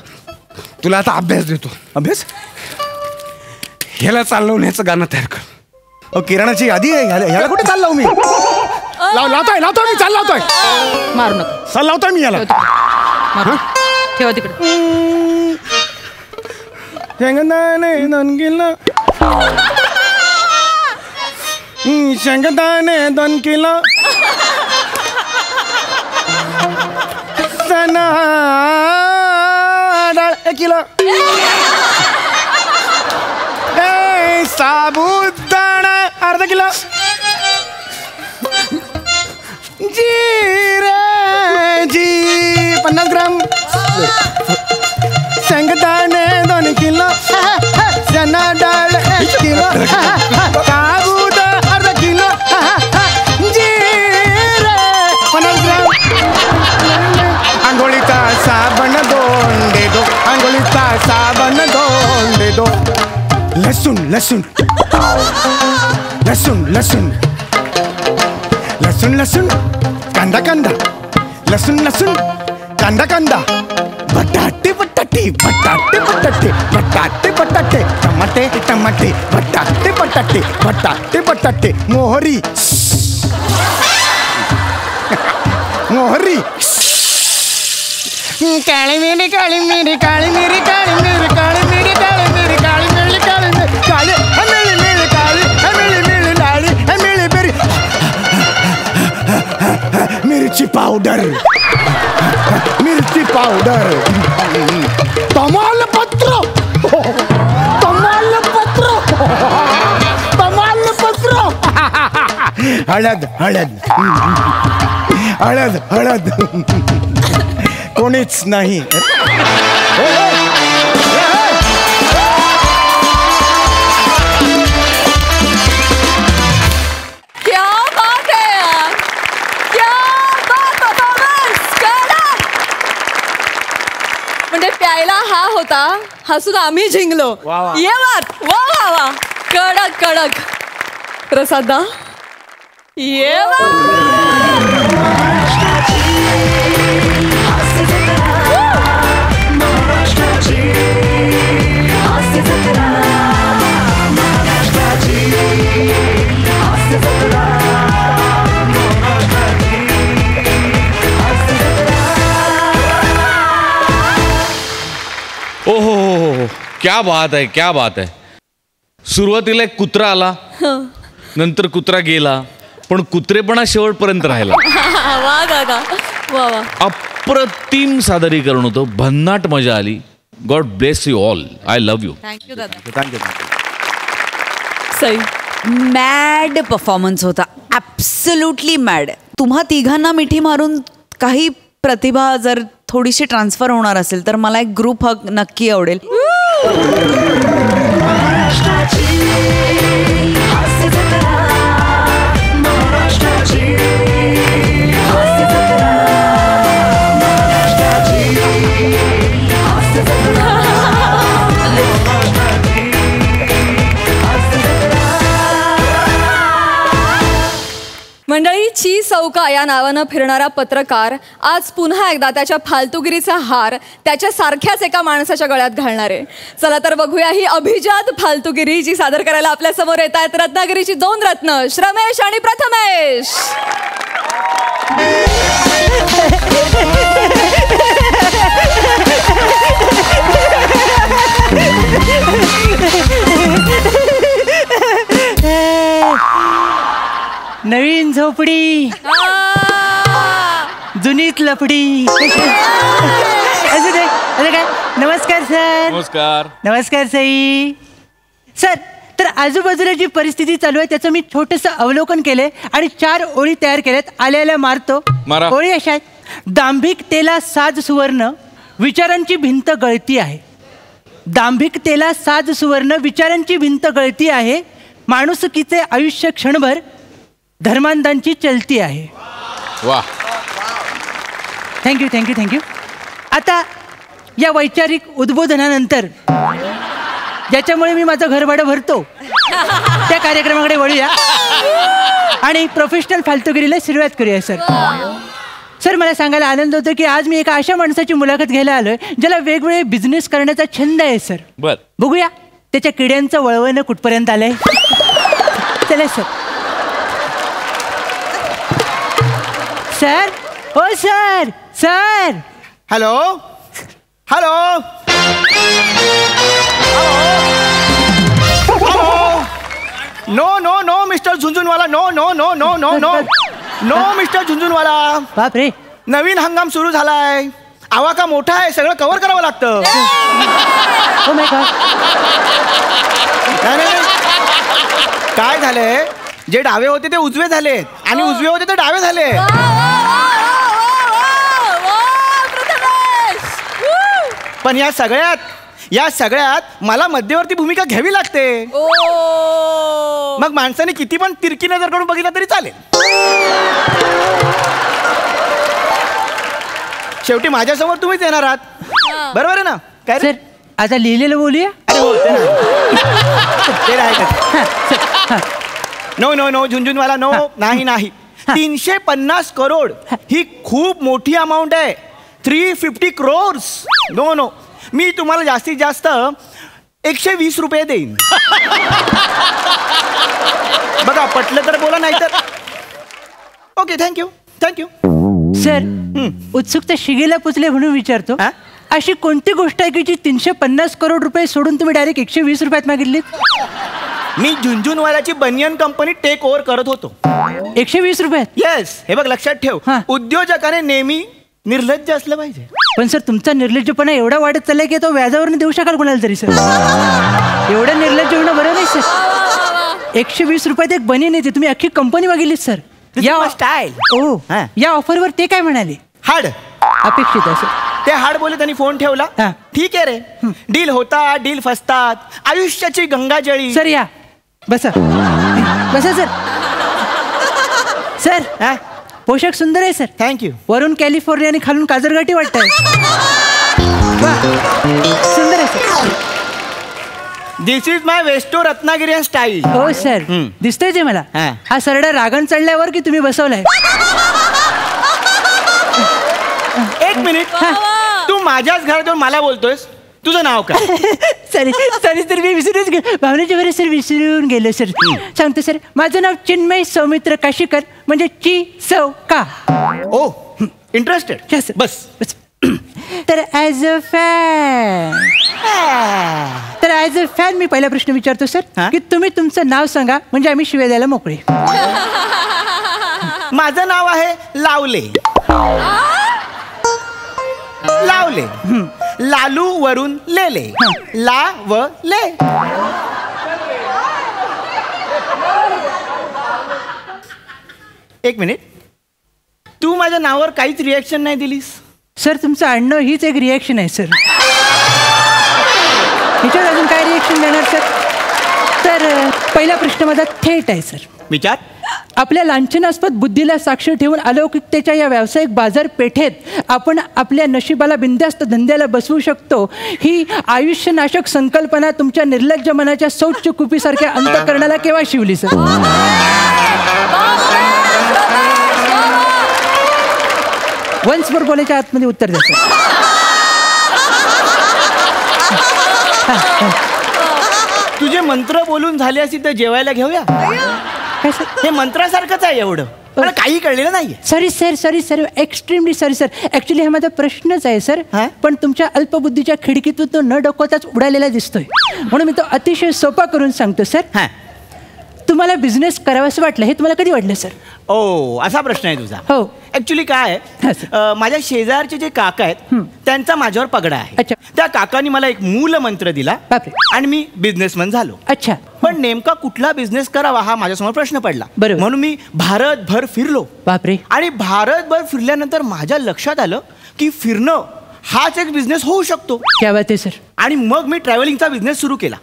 तुला आता अभ्यास देतो. अभ्यास ह्याला चालवण्याचं गाणं तयार कर. किराणाची यादी आहे. ह्याला कुठे चाललो मी. लावतोय मी. चाल लावतोय. मारू नका. चाल लावतोय मी याला. ठेवा तिकडे. शेंगदाणे दोन किलो, शेंगदाणे 2 किलो, चणा डाळ 1 किलो, साबुदाणा अर्धा किलो, जिरे 50 ग्राम, शेंगदाणे 2 किलो, चना डाळ 1 किलो, साबूद अर्धा किलो, जिरे 50 ग्राम, आंघोळीचा साबण 2 दे दो, आंघोळीचा साबण 2 दे दो, लसूण लसूण लसूण लसूण लसूण लसूण, कांदा कांदा, लसूण लसूण, कांदा कांदा, बटाटे बटाटे, बटाटे बटाटे, बटाटे बटाटे, टमाटे टमाटे, बटाटे बटाटे, बटाटे बटाटे, मोहरी मोहरी, काळी मिरी काळी मिरी काळी मिरी काळी मिरी काळी मिरी काळी मिरी काळी मिरी काळी मिरी काळी मिरी मिरी काळी मिरी मिरी लाली मिरी मिरी, मिरची पावडर, मिरची पावडर, तमालपत्र, तमालपत्र, तमालपत्र, हळद हळद हळद हळद, कोणीच नाही. क्या बात है यार, क्या बात परफॉर्मन्स. म्हणजे प्यायला हा होता, हसून आम्ही जिंकलो. ये बात, वा वा वा, कडक कडक. प्रसादा ये ओहो, क्या बात आहे, क्या बात आहे. सुरुवातीला एक कुत्रा आला, नंतर कुत्रा गेला, पण कुत्रेपणा शेवटपर्यंत राहिला. वा दादा, वा वा. अप्रतिम सादरीकरण होतं, भन्नाट मजा आली. God bless you all. I love you. Thank you दादा. थँक्यू. सई, मॅड परफॉर्मन्स होता. Absolutely mad. तुम्हा तिघांना मिठी मारून काही प्रतिभा जर थोडीशी ट्रान्सफर होणार असेल तर मला एक ग्रुप हग नक्की आवडेल. मंडळी, ची चौका या नावानं फिरणारा पत्रकार आज पुन्हा एकदा त्याच्या फालतूगिरीचा हार त्याच्या सारख्याच एका माणसाच्या गळ्यात घालणार आहे. चला तर बघूया ही अभिजात फालतूगिरी, जी सादर करायला आपल्या समोर येत आहेत रत्नागिरीची 2 रत्न, श्रमेश आणि प्रथमेश. नवीन झोपडी जुनीत लपडी. असं काय. नमस्कार सर. नमस्कार. नमस्कार साई. सर तर आजूबाजूला जी परिस्थिती चालू आहे त्याचं मी छोटंसं अवलोकन केलंय आणि 4 ओळी तयार केल्यात. आल्याला मारतो. ओळी अशा आहेत. दांभिकतेला साज सुवर्ण, विचारांची भिंत गळती आहे. दांभिकतेला साज सुवर्ण, विचारांची भिंत गळती आहे. माणुसकीचे आयुष्य क्षणभर धर्मांधांची चलती आहे. वा. Thank you thank you thank you. आता या वैचारिक उद्बोधनानंतर ज्याच्यामुळे मी माझं घर भाडं भरतो त्या कार्यक्रमाकडे वळूया आणि प्रोफेशनल फालतूगिरीला सुरुवात करूया. सर मला सांगायला आनंद होतो की आज मी एका अशा माणसाची मुलाखत घ्यायला आलोय ज्याला वेगवेगळे बिझनेस करण्याचा छंद आहे. सर बघूया त्याच्या किड्यांचं वळवणं कुठपर्यंत आलंय. चला सर. सर ओ sir. Sir hello hello no no no mister Jhunjhunwala. No no no no no no no mister Jhunjhunwala. बापरे. नवीन हंगाम सुरू झालाय. आवाका मोठा आहे. सगळं कव्हर करावं लागतं. काय झालंय, जे डावे होते ते उजवे झाले आणि उजवे होते ते डावे झाले. पण या सगळ्यात मला मध्यवर्ती भूमिका घ्यावी लागते. मग माणसाने किती पण तिरकी नजर करून बघितलं तरी चालेल. शेवटी माझ्यासमोर तुम्हीच येणार आहात. बरोबर आहे ना. काय सर आता लिहिलेलं बोलूया. अरे हो ते नाही. No no no Jhunjhunwala no. नाही नाही. 350 करोड ही खूप मोठी अमाऊंट आहे. 350 crores. No no. मी तुम्हाला जास्तीत जास्त 120 रुपये देईन. बघा पटलं तर बोला, नाही तर ओके. Thank you thank you. सर उत्सुकता शिगेला पुचले म्हणून विचारतो, अशी कोणती गोष्ट आहे की जी 350 करोड रुपये सोडून तुम्ही डायरेक्ट 120 रुपयात मागितलीत? मी झुंझुनवालाची बनियन कंपनी टेक ओव्हर करत होतो. 120 रुपयात? येस. हे बघ लक्षात ठेव, उद्योजकाने नेहमी निर्लज्ज असलं पाहिजे. पण सर तुमचा निर्लज्जपणा एवढा वाढत चाललाय की तो व्याजावरून देऊ शकाल कोणाला तरी. सर एवढं निर्लज्ज होणं बरं नाही सर. 120 रुपयात एक बनियन येते, तुम्ही अख्खी कंपनी मागितली सर. या स्टाईल. ओ या ऑफरवर ते काय म्हणाले? हाड अपेक्षित आहे सर. ते हाड बोले, त्यांनी फोन ठेवला. ठीक आहे रे. डील होतात, डील फसतात, आयुष्याची गंगाजळी. सर या बसा बसा सर. सर पोशाख सुंदर आहे सर. थँक्यू. वरून कॅलिफोर्निया आणि खालून काजरगाठी वाटतंय. सुंदर आहे sir. This is my pesto Ratnagiri style. हो सर दिसतंय ते मला. हा सरडा रागण चढल्यावर की तुम्ही बसवलाय? एक मिनिट. तू माझ्याच घरात येऊन मला बोलतोयस. तुझं नाव काय? सॉरी सॉरी सर मी विसरूनच गेलो. भावनेच्या बरे सर विसरून गेलो सर. सांगतो सर, माझं नाव चिन्मय सौमित्र काशीकर, म्हणजे ची सौ का. ओ इंटरेस्टेड. बस बस. तर ॲज अ फॅन मी पहिला प्रश्न विचारतो सर की तुम्ही तुमचं नाव सांगा म्हणजे आम्ही शिव्या द्यायला मोकळे. माझं नाव आहे लावले. लावले. लालू वरून लेले. ला व ले. एक मिनिट. तू माझ्या नावावर काहीच रिॲक्शन नाही दिलीस. सर तुमचं आणणं हीच एक रिॲक्शन आहे सर. ह्याच्यावर अजून काय रिॲक्शन देणार सर? तर पहिला प्रश्न माझा थेट आहे सर. विचार. आपल्या लांछनास्पद बुद्धीला साक्ष ठेवून अलौकिकतेच्या या व्यावसायिक बाजारपेठेत आपण आपल्या नशिबाला बिनधास्त धंद्याला बसवू शकतो, ही आयुष्यनाशक संकल्पना तुमच्या निर्लज्ज मनाच्या शौच कुपीसारख्या अंतःकरणाला केव्हा शिवली सर? वन्स मोर बोलायच्या आतमध्ये उत्तर द्या सर. तुझे मंत्र बोलून झाले असतील तर जेवायला घेऊया. हे मंत्रासारखंच आहे एवढं. मला काही कळलेलं नाही. Sorry sir sorry sir extremely sorry sir. Actually हा माझा प्रश्नच आहे सर, पण तुमच्या अल्पबुद्धीच्या खिडकीतून तो न डोकवताच उडालेला दिसतोय, म्हणून मी तो अतिशय सोपा करून सांगतो सर. तुम्हाला बिझनेस करावासं वाटलं हे तुम्हाला कधी वाटलं सर? ओ असा प्रश्न आहे तुझा. हो. ऍक्च्युली काय आहे, माझ्या शेजारचे जे काका आहेत त्यांचा माझ्यावर पगडा आहे. अच्छा. त्या काकांनी मला एक मूल मंत्र दिला आणि मी बिझनेसमॅन झालो. अच्छा. पण नेमका कुठला बिझनेस करावा हा माझ्यासमोर प्रश्न पडला. बरोबर. म्हणून मी भारतभर फिरलो. बापरे. आणि भारतभर फिरल्यानंतर माझ्या लक्षात आलं की फिरणं हाच एक बिझनेस होऊ शकतो. क्या बात आहे सर. आणि मग मी ट्रॅव्हलिंगचा बिझनेस सुरू केला.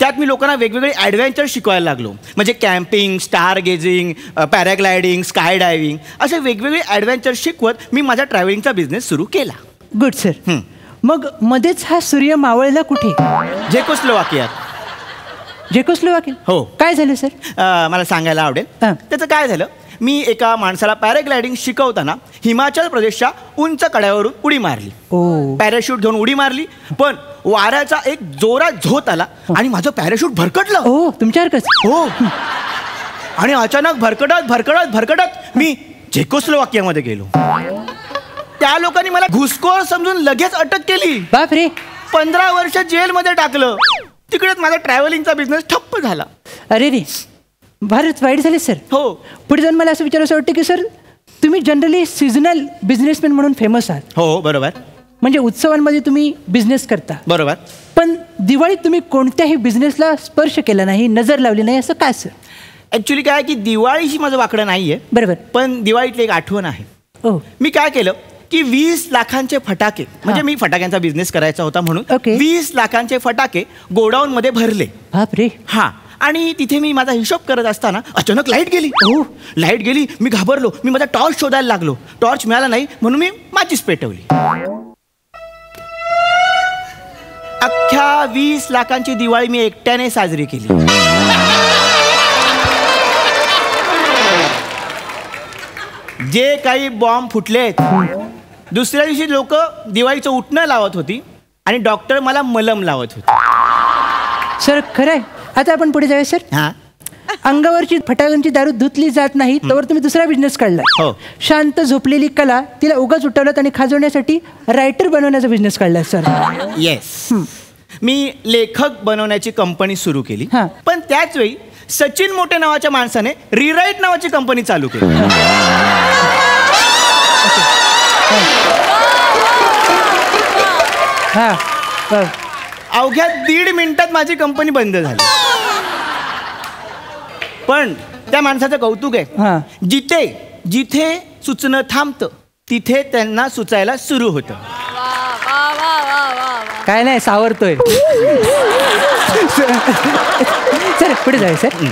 त्यात मी लोकांना वेगवेगळे ॲडव्हेंचर शिकवायला लागलो. म्हणजे camping, star gazing, paragliding, sky diving असे वेगवेगळे ॲडव्हेंचर शिकवत मी माझा ट्रॅव्हलिंगचा बिझनेस सुरू केला. Good sir. मग मध्येच हा सूर्य मावळला कुठे? झेकोस्लोवाकियात. झेकोस्लोवाकिया? हो. काय झालं सर? मला सांगायला आवडेल. त्याचं काय झालं, मी एका माणसाला पॅराग्लायडिंग शिकवताना हिमाचल प्रदेशच्या उंच कड्यावरून उडी मारली. पॅराशूट घेऊन उडी मारली, पण वाऱ्याचा एक जोरात झोत आला आणि माझं पॅराशूट भरकटलं. हो तुमच्यासारखंच. हो. आणि अचानक भरकटत भरकटत भरकटत मी झेकोस्लोवाकियामध्ये गेलो. त्या लोकांनी मला घुसखोर समजून लगेच अटक केली. बापरे. 15 वर्ष जेलमध्ये टाकलं. तिकडेच माझा ट्रॅव्हलिंगचा बिझनेस ठप्प झाला. अरे रे, फारच वाईट झाले सर. हो. पुढे जाऊन मला असं विचारायचं वाटतं की सर तुम्ही जनरली सीझनल बिझनेसमॅन म्हणून फेमस आहात. हो बरोबर. म्हणजे उत्सवांमध्ये तुम्ही बिझनेस करता. बरोबर. पण दिवाळीत तुम्ही कोणत्याही बिझनेसला स्पर्श केला नाही, नजर लावली नाही, असं काय सर? ऍक्च्युली काय की दिवाळीशी माझं वाकडं नाहीये. बरोबर. पण दिवाळीतली एक आठवण आहे. मी काय केलं की 20 लाखांचे फटाके, म्हणजे मी फटाक्यांचा बिझनेस करायचा होता म्हणून 20 लाखांचे फटाके गोडाऊन मध्ये भरले. बापरे. हा. आणि तिथे मी माझा हिशोब करत असताना अचानक लाईट गेली. लाईट गेली. मी घाबरलो. मी माझा टॉर्च शोधायला लागलो. टॉर्च मिळाला नाही म्हणून मी माचीस पेटवली. अख्ख्या 20 लाखांची दिवाळी मी एकट्याने साजरी केली. जे काही बॉम्ब फुटलेत, दुसऱ्या दिवशी लोक दिवाळीचं उठणं लावत होती आणि डॉक्टर मला मलम लावत होते. सर खरंय. आता आपण पुढे जाऊया सर. अंगावरची फटाक्यांची दारू धुतली जात नाही तर तुम्ही दुसरा बिझनेस काढला. शांत झोपलेली कला तिला उगाच उठवलं आणि खाजवण्यासाठी रायटर बनवण्याचा बिझनेस काढला सर. येस. मी लेखक बनवण्याची कंपनी सुरू केली. पण त्याच वेळी सचिन मोटे नावाच्या माणसाने रिराईट नावाची कंपनी चालू केली. अवघ्या 1.5 मिनिटात माझी कंपनी बंद झाली. पण त्या माणसाचं कौतुक आहे, जिथे जिथे सुचणं थांबतं तिथे त्यांना सुचायला सुरू होतं. काय नाही सावरतोय. सर पुढे जाऊया सर.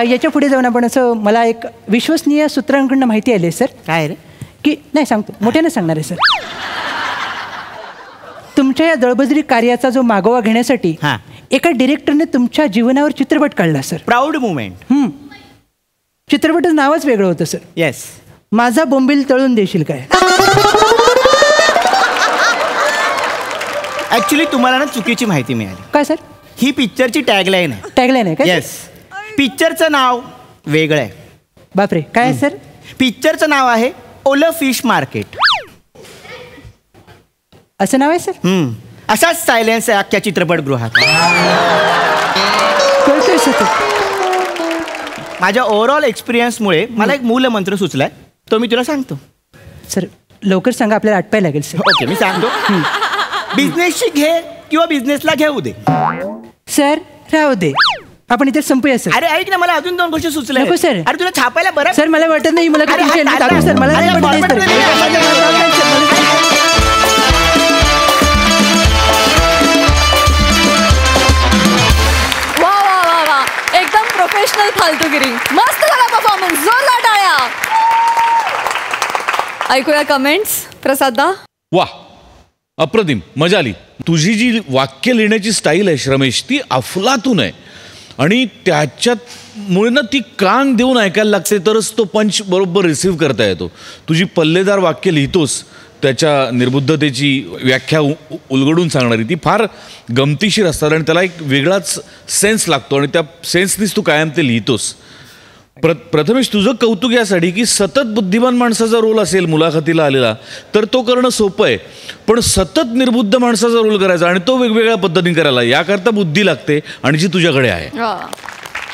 याच्या पुढे जाऊन आपण असं मला एक विश्वसनीय सूत्रांकडून माहिती आली सर. काय रे? की नाही सांगतो, मोठ्याने सांगणार आहे सर. तुमच्या या दळबजरी कार्याचा जो मागोवा घेण्यासाठी एका डिरेक्टरने तुमच्या जीवनावर चित्रपट काढला सर. Proud movement. चित्रपटाचं नावच वेगळं होतं सर. येस. माझा बोंबील तळून देशील काय. ऍक्च्युली तुम्हाला ना चुकीची माहिती मिळाली. काय सर? ही पिक्चरची टॅगलाईन आहे. टॅगलाईन आहे का? येस. पिक्चरचं नाव वेगळं आहे. बापरे. काय सर? पिक्चरचं नाव आहे ओलं फिश मार्केट. असं नाव आहे सर? असाच सायलेन्स आहे अख्ख्या चित्रपटगृहात. माझ्या ओव्हरऑल एक्सपिरियन्समुळे मला एक मूलमंत्र सुचलाय, तो मी तुला सांगतो. सर लवकर सांगा, आपल्याला आटपायला लागेल सर. ओके मी सांगतो. बिझनेसची घे किंवा बिझनेसला घेऊ दे. सर राहू दे, आपण इथे संपूया सर. अरे ऐक ना, मला अजून 2 गोष्टी सुचल्या. नको सर. अरे तुला छापायला बरं. सर मला वाटत नाही, मला सर मला नाही वाटत एकदम प्रोफेशनल फालतूगिरी. मस्त झाला परफॉर्मन्स. जोरदार टाळ्या. ऐकूया कमेंट्स. प्रसादा. वा अप्रतिम, मजा आली. तुझी जी वाक्य लिहिण्याची स्टाईल आहे श्रमेश, ती अफलातून आहे आणि त्याच्यामुळे ना ती कान देऊन ऐकायला लागते, तरच तो पंच बरोबर रिसीव्ह करता येतो. तुझी पल्लेदार वाक्य लिहितोस, त्याच्या निर्बुद्धतेची व्याख्या उलगडून सांगणारी ती फार गमतीशीर असतात आणि त्याला एक वेगळाच सेन्स लागतो आणि त्या सेन्सनीच तू कायम ते लिहितोस. प्रथमेश तुझं कौतुक यासाठी की सतत बुद्धिमान माणसाचा रोल असेल मुलाखतीला आलेला तर तो करणं सोपं आहे, पण सतत निर्बुद्ध माणसाचा रोल करायचा आणि तो वेगवेगळ्या पद्धतीने करायला याकरता बुद्धी लागते आणि जी तुझ्याकडे आहे.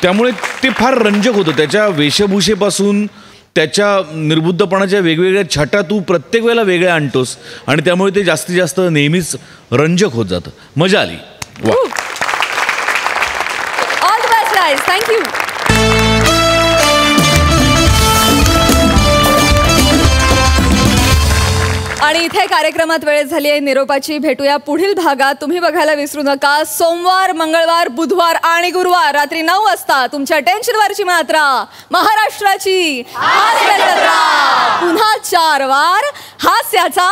त्यामुळे ते फार रंजक होतं. त्याच्या वेशभूषेपासून त्याच्या निर्बुद्धपणाच्या वेगवेगळ्या छटा तू प्रत्येक वेळेला वेगळ्या आणतोस आणि त्यामुळे ते जास्तीत जास्त नेहमीच रंजक होत जातं. मजा आली. वा. All the best guys. Thank you. आणि इथे कार्यक्रमात वेळ झाली आहे निरोपाची. भेटूया पुढील भागात. तुम्ही बघायला विसरू नका सोमवार, मंगळवार, बुधवार आणि गुरुवार रात्री 9 वाजता तुमच्या टेन्शनवरची मात्रा महाराष्ट्राची हास्य जत्रा. पुन्हा 4 वार हास्याचा